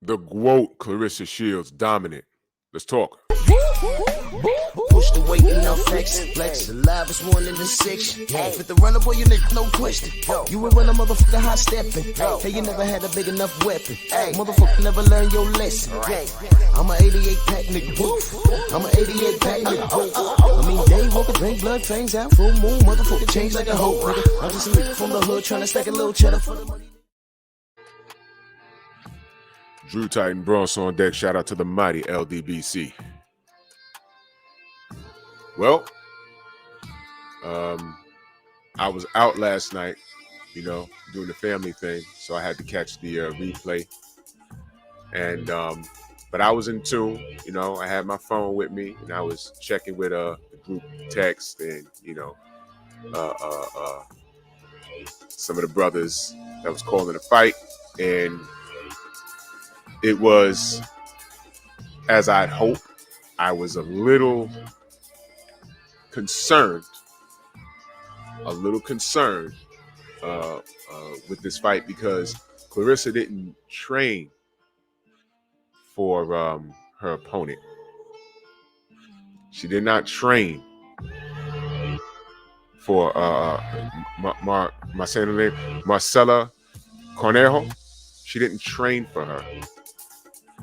The GWOAT Claressa Shields dominant. Let's talk. Push the weight in no flex. Flex alive is one in the six. Fit the runner, boy, you nigga, no question. You ain't run a motherfucker high stepping. Hey, you never had a big enough weapon. Motherfucker never learned your lesson. I'm a 88 pack nigga. I'm a 88 pack nigga. I mean, day walker, drink blood, trains out, full moon, motherfucker change like a hoe. I'm just a nigga from the hood trying to stack a little cheddar for the money. Drew Titan Bronx on deck. Shout out to the mighty LDBC. Well, I was out last night, doing the family thing, so I had to catch the replay. And but I was in tune, I had my phone with me, and I was checking with the group text and some of the brothers that was calling the fight, and it was as I'd hoped. I was a little concerned with this fight because Claressa didn't train for her opponent. She did not train for Marcela Cornejo. She didn't train for her.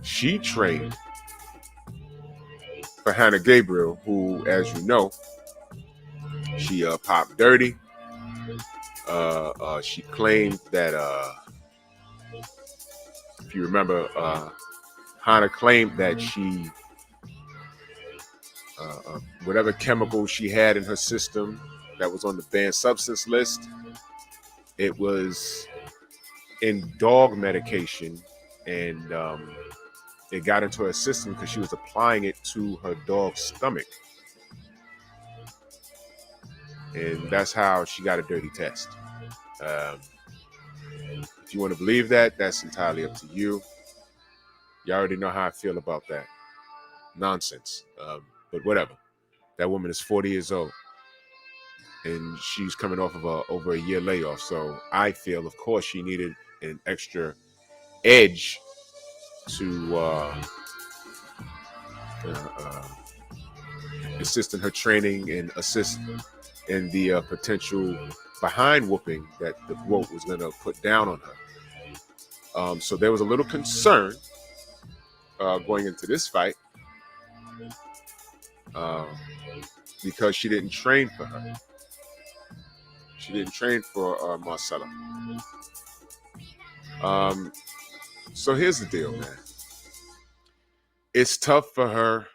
She trained for Hannah Gabriel, who, as you know, she popped dirty. She claimed that, if you remember, Hannah claimed that she, whatever chemical she had in her system that was on the banned substance list, it was in dog medication, and it got into her system because she was applying it to her dog's stomach. And that's how she got a dirty test. If you want to believe that, that's entirely up to you. You already know how I feel about that nonsense. But whatever. That woman is 40 years old, and she's coming off of over a year layoff. So I feel, of course, she needed an extra edge to assist in her training and assist in the potential behind whooping that the GWOAT was going to put down on her. So there was a little concern going into this fight because she didn't train for her. She didn't train for Marcela. So here's the deal, man. It's tough for her.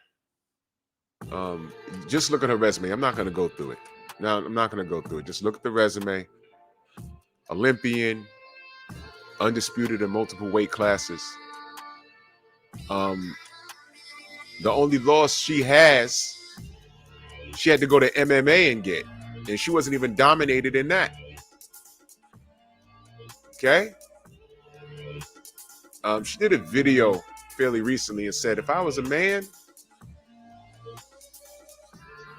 Just look at her resume. I'm not going to go through it. No, I'm not going to go through it. Just look at the resume. Olympian, undisputed in multiple weight classes. The only loss she has, she had to go to MMA and get. And she wasn't even dominated in that. Okay? She did a video fairly recently and said, if I was a man,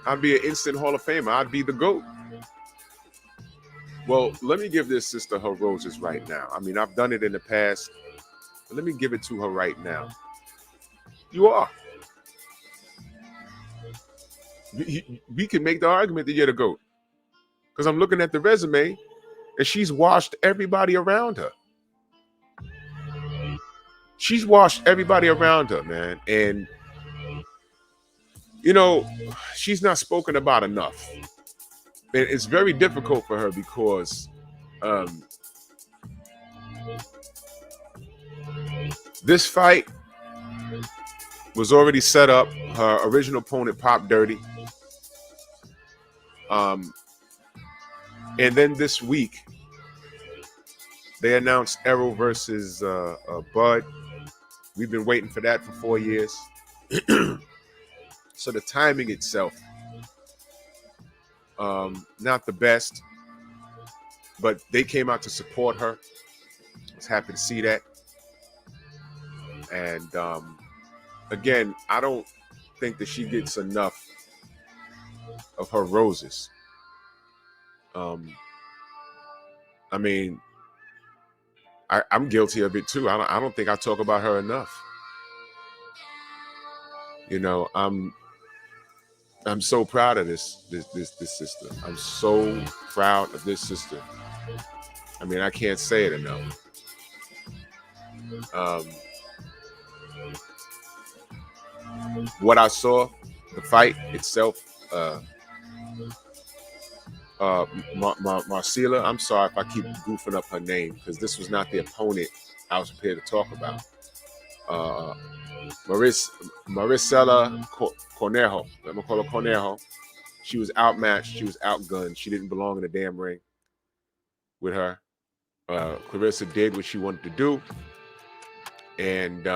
I'd be an instant Hall of Famer. I'd be the GOAT. Well, let me give this sister her roses right now. I mean, I've done it in the past, but let me give it to her right now. You are. We can make the argument that you're the GOAT. Because I'm looking at the resume, and she's washed everybody around her. She's washed everybody around her, man. And, she's not spoken about enough. And it's very difficult for her because this fight was already set up. Her original opponent popped dirty. And then this week, they announced Errol versus Bud. We've been waiting for that for 4 years. So the timing itself, not the best, but they came out to support her. I was happy to see that. And again, I don't think that she gets enough of her roses. I mean, I'm guilty of it too. I don't think I talk about her enough. You know, I'm so proud of this sister. I'm so proud of this sister. I mean, I can't say it enough. Um, what I saw, the fight itself, Marcela. I'm sorry if I keep goofing up her name because this was not the opponent I was prepared to talk about. Uh, Maricela Cornejo. I'm gonna call her Cornejo. She was outmatched. She was outgunned. She didn't belong in the damn ring with her. Claressa did what she wanted to do, and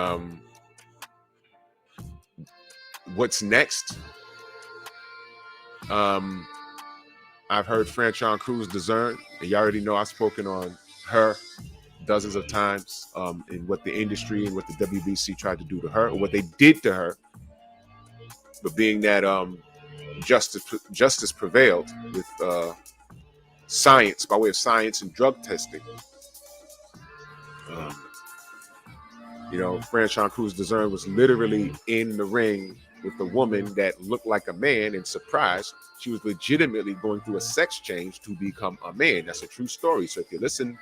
what's next? I've heard Franchon Cruz Dezern, and you already know I've spoken on her dozens of times, and what the industry and what the WBC tried to do to her, or what they did to her. But being that justice prevailed with science, by way of science and drug testing, Franchon Cruz Dezern was literally in the ring with a woman that looked like a man, and surprised, she was legitimately going through a sex change to become a man. That's a true story. So if you're listening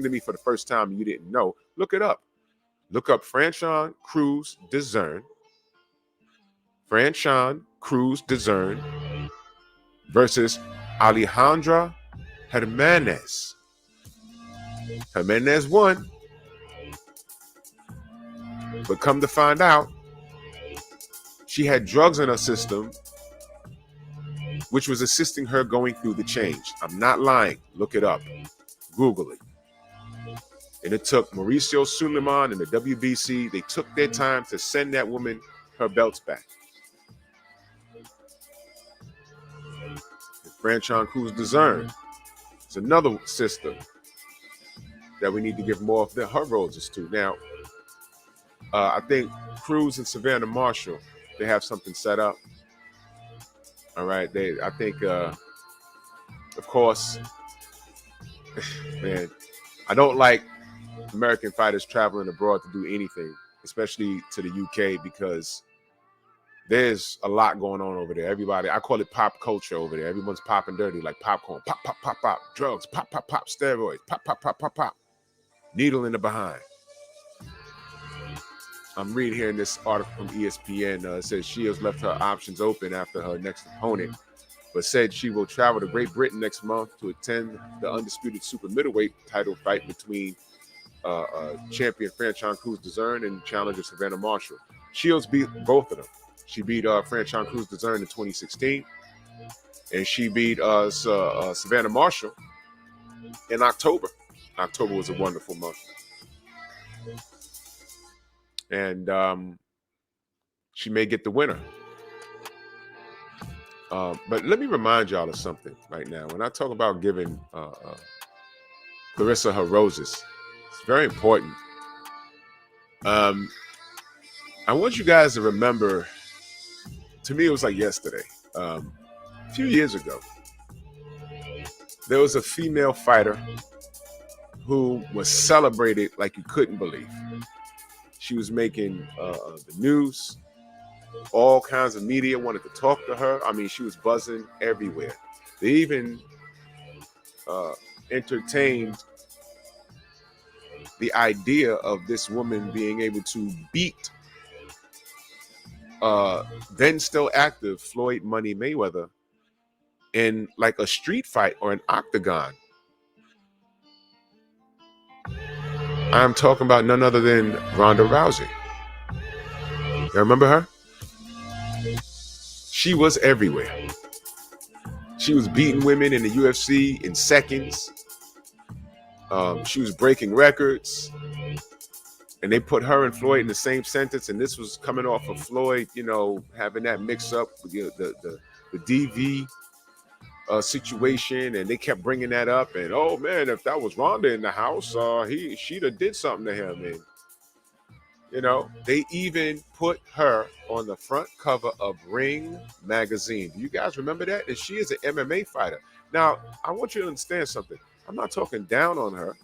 to me for the first time and you didn't know, look it up. Look up Franchon Cruz Dezern. Franchon Cruz Dezern versus Alejandra Hermanez. Hermanez won. But come to find out, she had drugs in her system, which was assisting her going through the change. I'm not lying. Look it up. Google it. And it took Mauricio Suleiman and the WBC, they took their time to send that woman her belts back. And Franchon Cruz Dezern is another sister that we need to give more of her roses to. Now, I think Cruz and Savannah Marshall, they have something set up. All right. I think, of course, man, I don't like American fighters traveling abroad to do anything, especially to the UK, because there's a lot going on over there. Everybody, I call it pop culture over there. Everyone's popping dirty like popcorn. Pop, pop, pop, pop. Drugs. Pop, pop, pop. Steroids. Pop, pop, pop, pop, pop. Needle in the behind. I'm reading here in this article from ESPN. It says Shields left her options open after her next opponent, but said she will travel to Great Britain next month to attend the undisputed super middleweight title fight between champion Franchon Cruz Dezern and challenger Savannah Marshall. Shields beat both of them. She beat Franchon Cruz Dezern in 2016, and she beat Savannah Marshall in October. October was a wonderful month. And she may get the winner. But let me remind y'all of something right now. When I talk about giving Claressa her roses, it's very important. I want you guys to remember, to me it was like yesterday, a few years ago, there was a female fighter who was celebrated like you couldn't believe. She was making the news. All kinds of media wanted to talk to her. I mean, she was buzzing everywhere. They even entertained the idea of this woman being able to beat then still active Floyd Money Mayweather in like a street fight or an octagon. I'm talking about none other than Ronda Rousey. You remember her? She was everywhere. She was beating women in the UFC in seconds. She was breaking records. And they put her and Floyd in the same sentence. And this was coming off of Floyd, having that mix up with the DV situation. And they kept bringing that up. And, oh, man, if that was Ronda in the house, she'd have did something to him. And, they even put her on the front cover of Ring magazine. Do you guys remember that? And she is an MMA fighter. Now, I want you to understand something. I'm not talking down on her.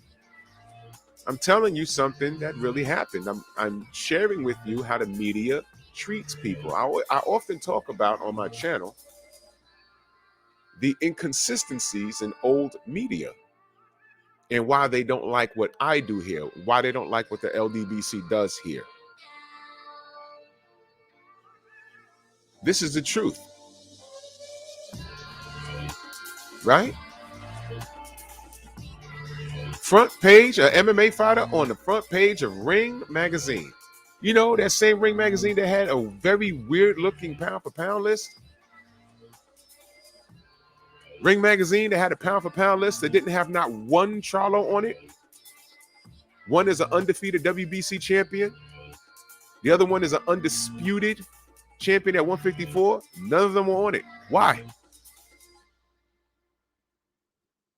I'm telling you something that really happened. I'm sharing with you how the media treats people. I often talk about on my channel the inconsistencies in old media and why they don't like what I do here, why they don't like what the LDBC does here. This is the truth, right? Front page, an MMA fighter on the front page of Ring magazine. You know, that same Ring magazine that had a very weird looking pound for pound list. Ring magazine that had a pound for pound list that didn't have not one Charlo on it. One is an undefeated WBC champion. The other one is an undisputed champion at 154. None of them were on it. Why?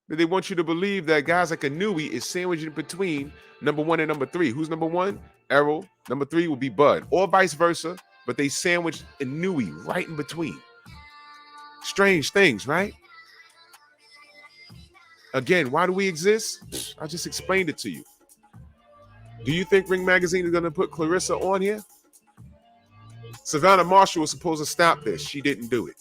They want you to believe that guys like Inouye is sandwiched in between number 1 and number 3. Who's number 1? Errol. Number 3 will be Bud, or vice versa. But they sandwiched Inouye right in between. Strange things, right? Again, why do we exist? I just explained it to you. Do you think Ring Magazine is going to put Claressa on here? Savannah Marshall was supposed to stop this. She didn't do it.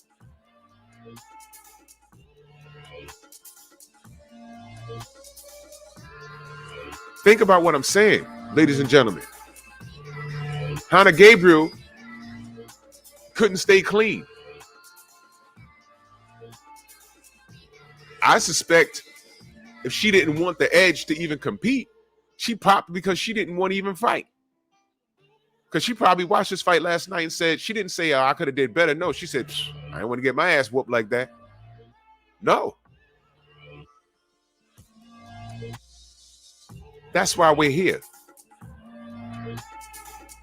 Think about what I'm saying, ladies and gentlemen. Hannah Gabriel couldn't stay clean. I suspect if she didn't want the edge to even compete, she popped because she didn't want to even fight. Because she probably watched this fight last night and said, she didn't say, oh, I could have did better. No, she said, I didn't want to get my ass whooped like that. No. That's why we're here.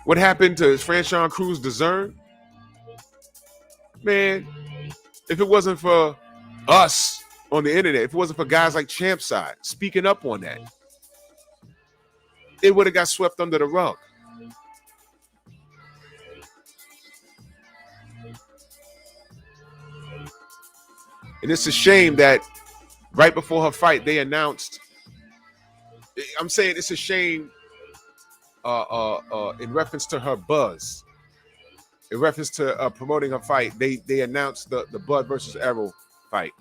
What happened to Franchon Cruz DAZN? Man, if it wasn't for us on the internet, if it wasn't for guys like Champside speaking up on that, it would have got swept under the rug. And it's a shame that right before her fight, they announced, I'm saying it's a shame in reference to her buzz, in reference to promoting her fight, they announced the Bud versus Errol fight.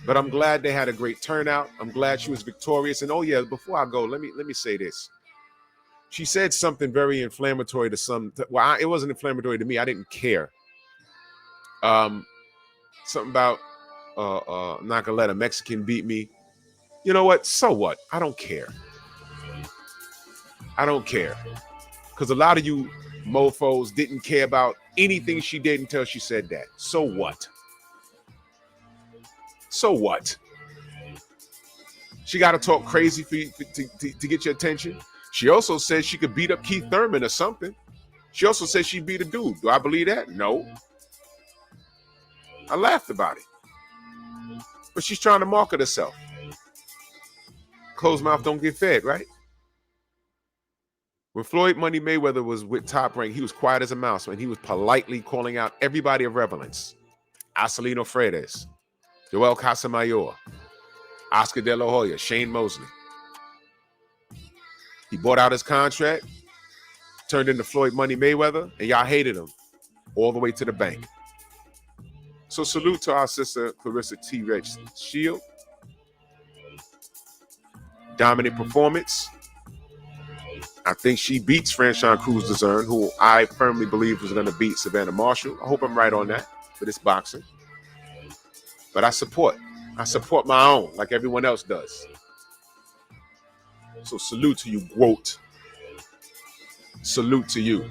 But I'm glad they had a great turnout. I'm glad she was victorious. And oh yeah, before I go, let me say this. She said something very inflammatory to some. Well, it wasn't inflammatory to me. I didn't care. Something about I'm not gonna let a Mexican beat me. You know what? So what? I don't care. I don't care. Because a lot of you mofos didn't care about anything she did until she said that. So what? So what? She got to talk crazy for you, to get your attention. She also said she could beat up Keith Thurman or something. She also said she beat a dude. Do I believe that? No. I laughed about it. But she's trying to market herself. Closed mouth don't get fed, right? When Floyd Money Mayweather was with Top Rank, he was quiet as a mouse and he was politely calling out everybody of relevance. Acelino Fredes, Joel Casamayor, Oscar De La Hoya, Shane Mosley. He bought out his contract, turned into Floyd Money Mayweather, and y'all hated him all the way to the bank. So salute to our sister Claressa T-Rex Shield. Dominant performance. I think she beats Franchon Cruz DAZN, who I firmly believe was going to beat Savannah Marshall. I hope I'm right on that for this boxing. But I support my own like everyone else does. So salute to you, Groat. Salute to you.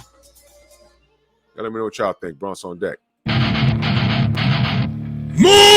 Let me know what y'all think. Bronx on deck. Move!